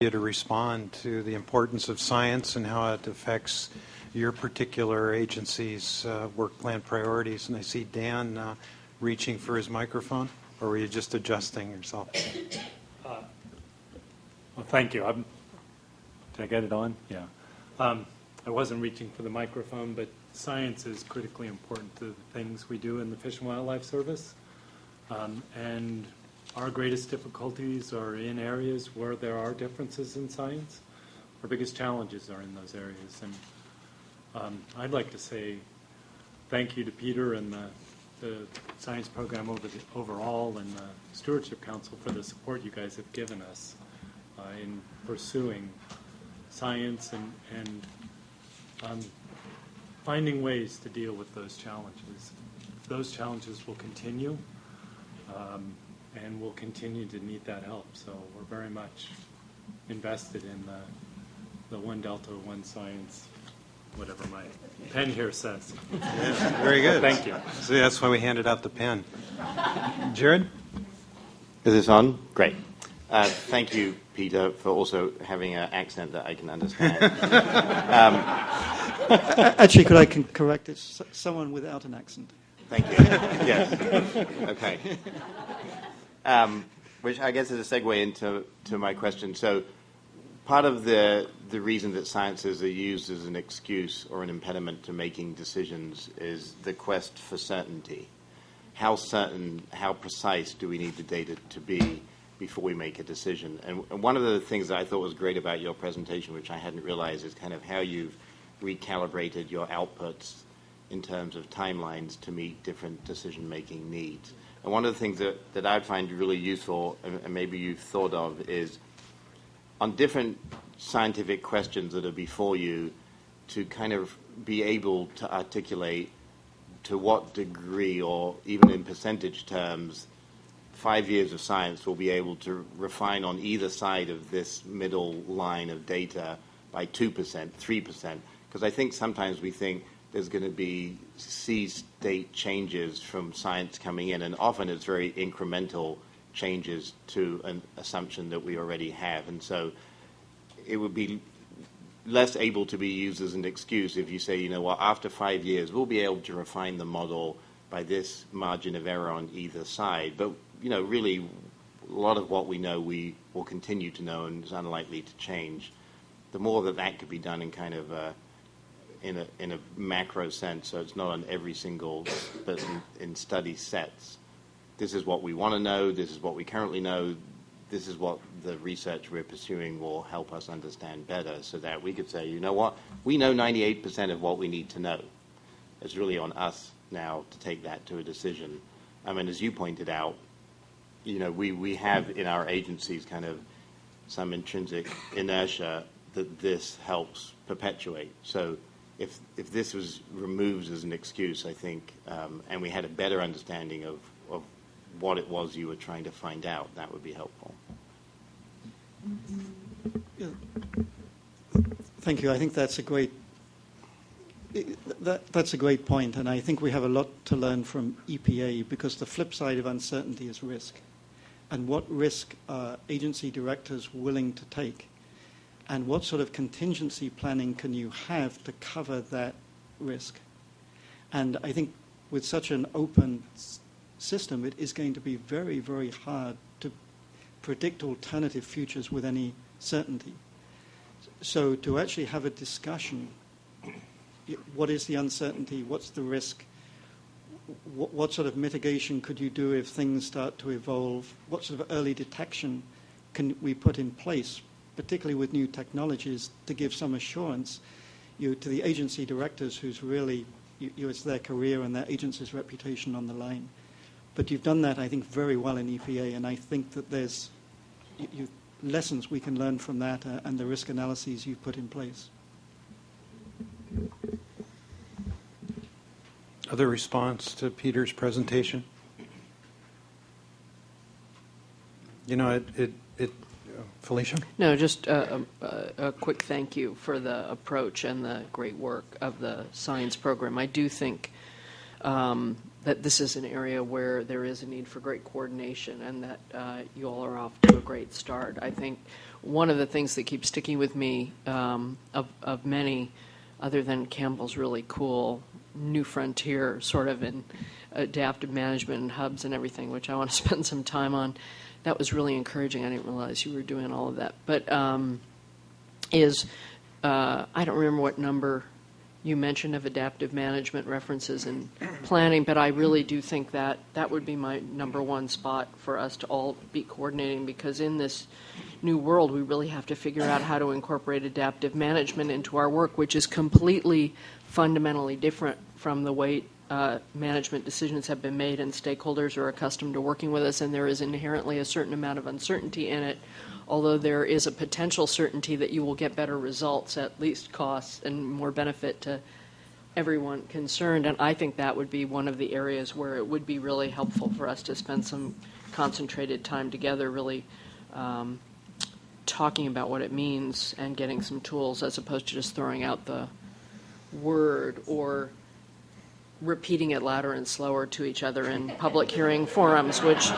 you to respond to the importance of science and how it affects your particular agency's work plan priorities. And I see Dan reaching for his microphone, or were you just adjusting yourself? Well, thank you. Did I get it on? Yeah. I wasn't reaching for the microphone, but science is critically important to the things we do in the Fish and Wildlife Service. And our greatest difficulties are in areas where there are differences in science. Our biggest challenges are in those areas. And I'd like to say thank you to Peter and the science program overall and the Stewardship Council for the support you guys have given us in pursuing science and finding ways to deal with those challenges. Those challenges will continue, and we'll continue to need that help. So we're very much invested in the One Delta, One Science, whatever my pen here says. Yeah, very good. Thank you. So that's why we handed out the pen. Jared? Is this on? Great. Thank you, Peter, for also having an accent that I can understand. Actually, could I correct it? Someone without an accent. Thank you. Yes. Okay. Which I guess is a segue into my question. So part of the reason that sciences are used as an excuse or an impediment to making decisions is the quest for certainty. How certain, how precise do we need the data to be before we make a decision? And one of the things that I thought was great about your presentation, which I hadn't realized, is kind of how you've recalibrated your outputs in terms of timelines to meet different decision-making needs. And one of the things that I find really useful, and maybe you've thought of, is on different scientific questions that are before you, to kind of be able to articulate to what degree, or even in percentage terms, 5 years of science will be able to refine on either side of this middle line of data by 2%, 3%. Because I think sometimes we think there's going to be sea-state changes from science coming in, and often it's very incremental changes to an assumption that we already have. And so it would be less able to be used as an excuse if you say, you know what, after 5 years, we'll be able to refine the model by this margin of error on either side. But, you know, really, a lot of what we know we will continue to know and is unlikely to change. The more that could be done in kind of in a macro sense, so it's not on every single, but in study sets. This is what we want to know, this is what we currently know, this is what the research we're pursuing will help us understand better, so that we could say, you know what, we know 98% of what we need to know. It's really on us now to take that to a decision. I mean, as you pointed out, you know, we have in our agencies kind of some intrinsic inertia that this helps perpetuate. So if this was removed as an excuse, I think, and we had a better understanding of what it was you were trying to find out, that would be helpful. Yeah. Thank you. I think that's a great point, and I think we have a lot to learn from EPA, because the flip side of uncertainty is risk. And what risk are agency directors willing to take? And what sort of contingency planning can you have to cover that risk? And I think with such an open system, it is going to be very, very hard to predict alternative futures with any certainty. So to actually have a discussion, what is the uncertainty? What's the risk? What sort of mitigation could you do if things start to evolve? What sort of early detection can we put in place, particularly with new technologies, to give some assurance to the agency directors who's really, it's their career and their agency's reputation on the line. But you've done that, I think, very well in EPA, and I think that there's lessons we can learn from that and the risk analyses you've put in place. Other response to Peter's presentation? You know, Felicia? No, just a quick thank you for the approach and the great work of the science program. I do think that this is an area where there is a need for great coordination, and that you all are off to a great start. I think one of the things that keeps sticking with me of many, other than Campbell's really cool new frontier sort of in adaptive management and hubs and everything, which I want to spend some time on. That was really encouraging. I didn't realize you were doing all of that. But I don't remember what number you mentioned of adaptive management references in planning, but I really do think that that would be my number one spot for us to all be coordinating, because in this new world, we really have to figure out how to incorporate adaptive management into our work, which is completely fundamentally different from the way management decisions have been made, and stakeholders are accustomed to working with us, and there is inherently a certain amount of uncertainty in it, although there is a potential certainty that you will get better results at least costs and more benefit to everyone concerned. And I think that would be one of the areas where it would be really helpful for us to spend some concentrated time together, really talking about what it means and getting some tools, as opposed to just throwing out the word or repeating it louder and slower to each other in public hearing forums, which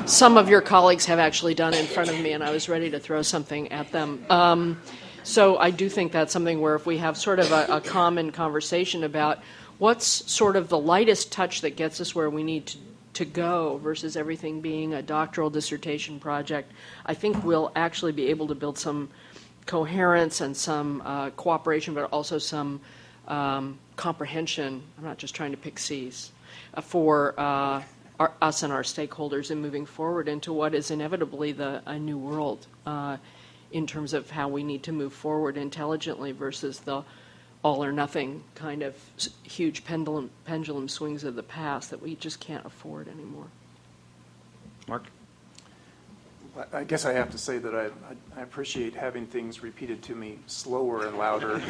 some of your colleagues have actually done in front of me, and I was ready to throw something at them. So I do think that's something where if we have sort of a common conversation about what's sort of the lightest touch that gets us where we need to go versus everything being a doctoral dissertation project, I think we'll actually be able to build some coherence and some cooperation, but also some comprehension. I'm not just trying to pick C's for us and our stakeholders in moving forward into what is inevitably a new world in terms of how we need to move forward intelligently versus the all or nothing kind of huge pendulum swings of the past that we just can't afford anymore. Mark? I guess I have to say that I appreciate having things repeated to me slower and louder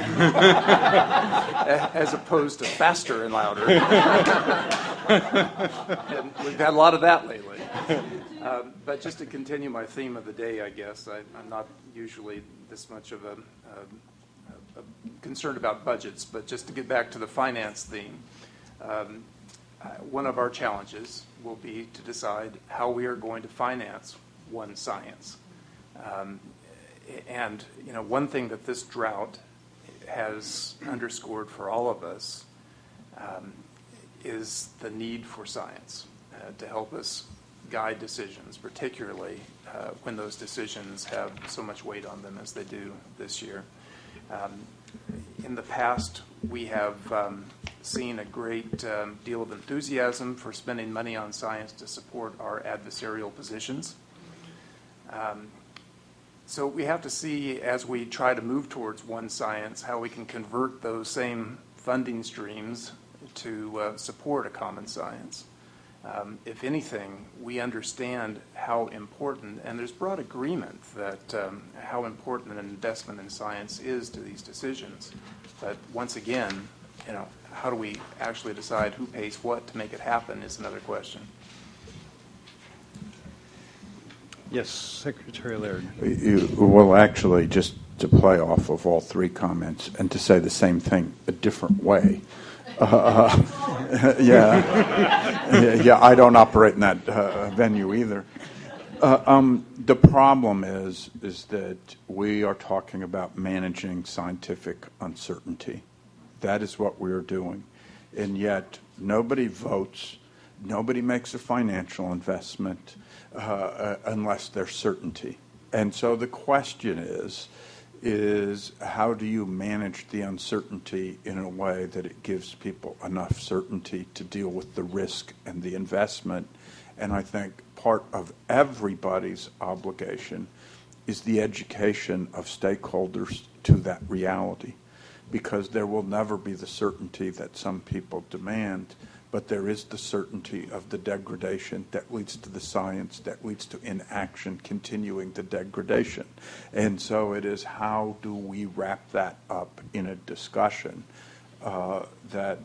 as opposed to faster and louder. And we've had a lot of that lately. But just to continue my theme of the day, I guess, I'm not usually this much of a concerned about budgets, but just to get back to the finance theme, one of our challenges will be to decide how we are going to finance One Science. And one thing that this drought has underscored for all of us is the need for science to help us guide decisions, particularly when those decisions have so much weight on them as they do this year. In the past, we have seen a great deal of enthusiasm for spending money on science to support our adversarial positions. So we have to see, as we try to move towards One Science, how we can convert those same funding streams to support a common science. If anything, we understand how important, and there's broad agreement that how important an investment in science is to these decisions. But once again, how do we actually decide who pays what to make it happen is another question. Yes, Secretary Laird. Well, actually, just to play off of all three comments and to say the same thing a different way. Yeah, I don't operate in that venue either. The problem is that we are talking about managing scientific uncertainty. That is what we are doing. And yet, nobody votes, nobody makes a financial investment unless there's certainty. And so the question is how do you manage the uncertainty in a way that it gives people enough certainty to deal with the risk and the investment? And I think part of everybody's obligation is the education of stakeholders to that reality, because there will never be the certainty that some people demand, but there is the certainty of the degradation that leads to the science, that leads to inaction, continuing the degradation. And so it is, how do we wrap that up in a discussion that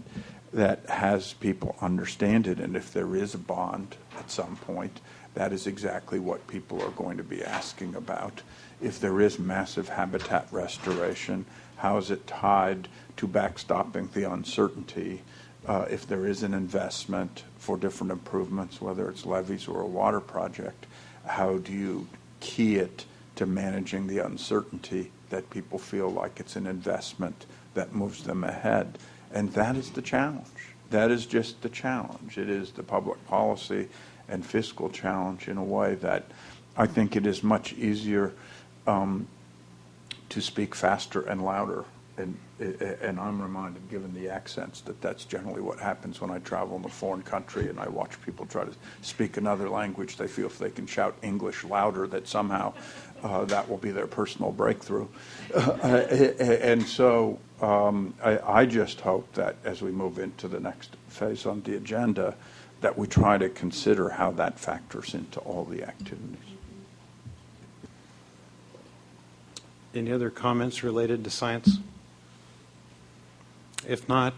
has people understand it? And if there is a bond at some point, that is exactly what people are going to be asking about. If there is massive habitat restoration, how is it tied to backstopping the uncertainty? If there is an investment for different improvements, whether it's levees or a water project, how do you key it to managing the uncertainty, that people feel like it's an investment that moves them ahead. And that is the challenge. That is just the challenge. It is the public policy and fiscal challenge in a way that I think it is much easier to speak faster and louder. And I'm reminded, given the accents, that that's generally what happens when I travel in a foreign country and I watch people try to speak another language. They feel if they can shout English louder, that somehow that will be their personal breakthrough. And so I just hope that as we move into the next phase on the agenda, that we try to consider how that factors into all the activities. Any other comments related to science? If not,